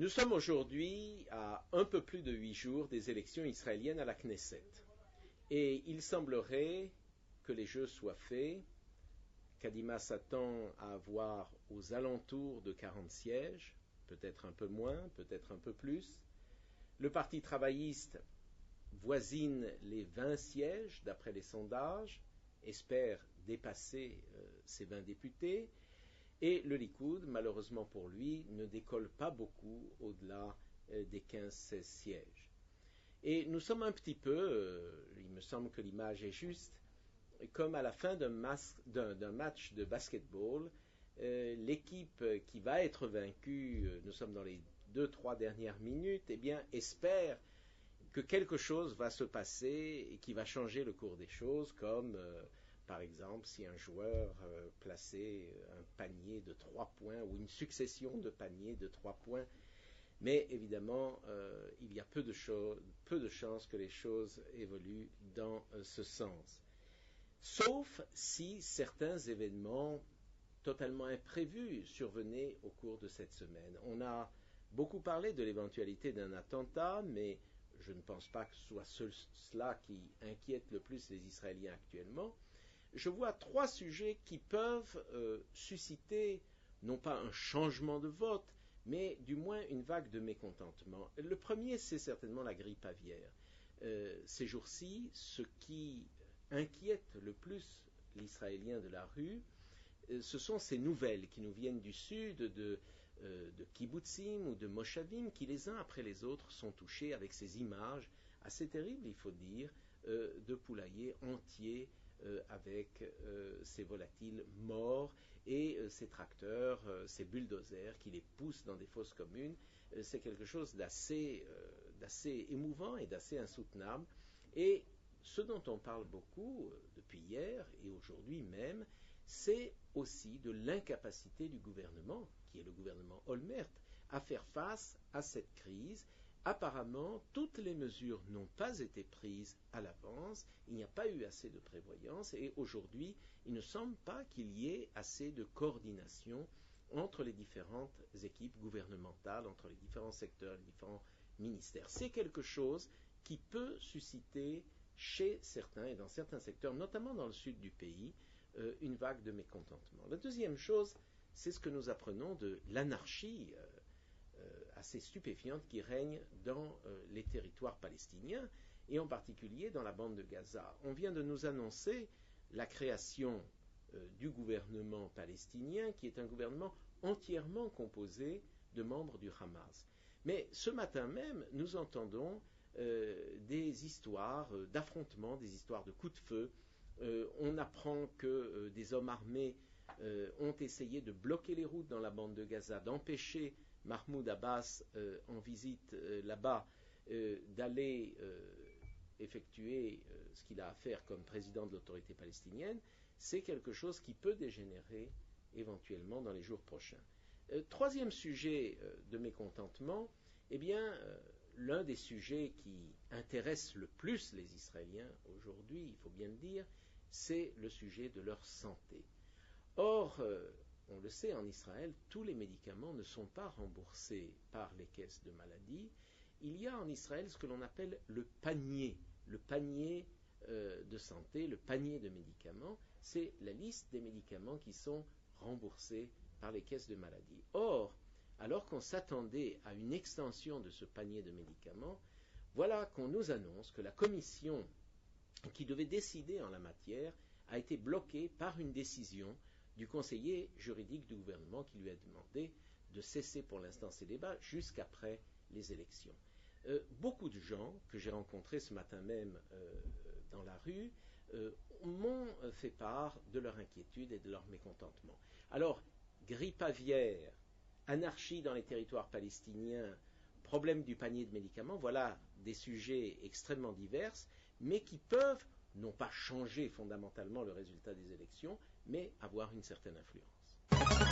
Nous sommes aujourd'hui à un peu plus de 8 jours des élections israéliennes à la Knesset. Et il semblerait que les jeux soient faits. Kadima s'attend à avoir aux alentours de 40 sièges, peut-être un peu moins, peut-être un peu plus. Le Parti travailliste voisine les 20 sièges, d'après les sondages, espère dépasser ces 20 députés. Et le Likoud, malheureusement pour lui, ne décolle pas beaucoup au-delà des 15-16 sièges. Et nous sommes un petit peu, il me semble que l'image est juste, comme à la fin d'un match de basketball, l'équipe qui va être vaincue, nous sommes dans les 2-3 dernières minutes, eh bien, espère que quelque chose va se passer et qui va changer le cours des choses, comme par exemple si un joueur plaçait un panier de 3 points ou une succession de paniers de 3 points. Mais évidemment, il y a peu de chances que les choses évoluent dans ce sens. Sauf si certains événements totalement imprévus survenaient au cours de cette semaine. On a beaucoup parlé de l'éventualité d'un attentat, mais je ne pense pas que ce soit cela qui inquiète le plus les Israéliens actuellement. Je vois 3 sujets qui peuvent susciter non pas un changement de vote, mais du moins une vague de mécontentement. Le premier, c'est certainement la grippe aviaire. Ces jours-ci, ce qui inquiète le plus l'Israélien de la rue, ce sont ces nouvelles qui nous viennent du sud, de kibbutzim ou de moshavim, qui les uns après les autres sont touchés avec ces images assez terribles, il faut dire, de poulaillers entiers avec ces volatiles morts et ces tracteurs, ces bulldozers qui les poussent dans des fosses communes. C'est quelque chose d'assez émouvant et d'assez insoutenable. Et ce dont on parle beaucoup depuis hier et aujourd'hui même, c'est aussi de l'incapacité du gouvernement, qui est le gouvernement Olmert, à faire face à cette crise. Apparemment, toutes les mesures n'ont pas été prises à l'avance, il n'y a pas eu assez de prévoyance et aujourd'hui, il ne semble pas qu'il y ait assez de coordination entre les différentes équipes gouvernementales, entre les différents secteurs, les différents ministères. C'est quelque chose qui peut susciter chez certains et dans certains secteurs, notamment dans le sud du pays, une vague de mécontentement. La deuxième chose, c'est ce que nous apprenons de l'anarchie assez stupéfiante qui règne dans les territoires palestiniens et en particulier dans la bande de Gaza. On vient de nous annoncer la création du gouvernement palestinien qui est un gouvernement entièrement composé de membres du Hamas. Mais ce matin même, nous entendons des histoires d'affrontements, des histoires de coups de feu. On apprend que des hommes armés ont essayé de bloquer les routes dans la bande de Gaza, d'empêcher Mahmoud Abbas en visite là-bas d'aller effectuer ce qu'il a à faire comme président de l'autorité palestinienne. C'est quelque chose qui peut dégénérer éventuellement dans les jours prochains. Troisième sujet de mécontentement, eh bien, l'un des sujets qui intéresse le plus les Israéliens aujourd'hui, il faut bien le dire, c'est le sujet de leur santé. Or, on le sait, en Israël, tous les médicaments ne sont pas remboursés par les caisses de maladie. Il y a en Israël ce que l'on appelle le panier de santé, le panier de médicaments. C'est la liste des médicaments qui sont remboursés par les caisses de maladie. Or, alors qu'on s'attendait à une extension de ce panier de médicaments, voilà qu'on nous annonce que la commission qui devait décider en la matière a été bloquée par une décision du conseiller juridique du gouvernement qui lui a demandé de cesser pour l'instant ces débats jusqu'après les élections. Beaucoup de gens que j'ai rencontrés ce matin même dans la rue m'ont fait part de leur inquiétude et de leur mécontentement. Alors, grippe aviaire, anarchie dans les territoires palestiniens, problème du panier de médicaments, voilà des sujets extrêmement divers, mais qui peuvent non pas changer fondamentalement le résultat des élections, mais avoir une certaine influence.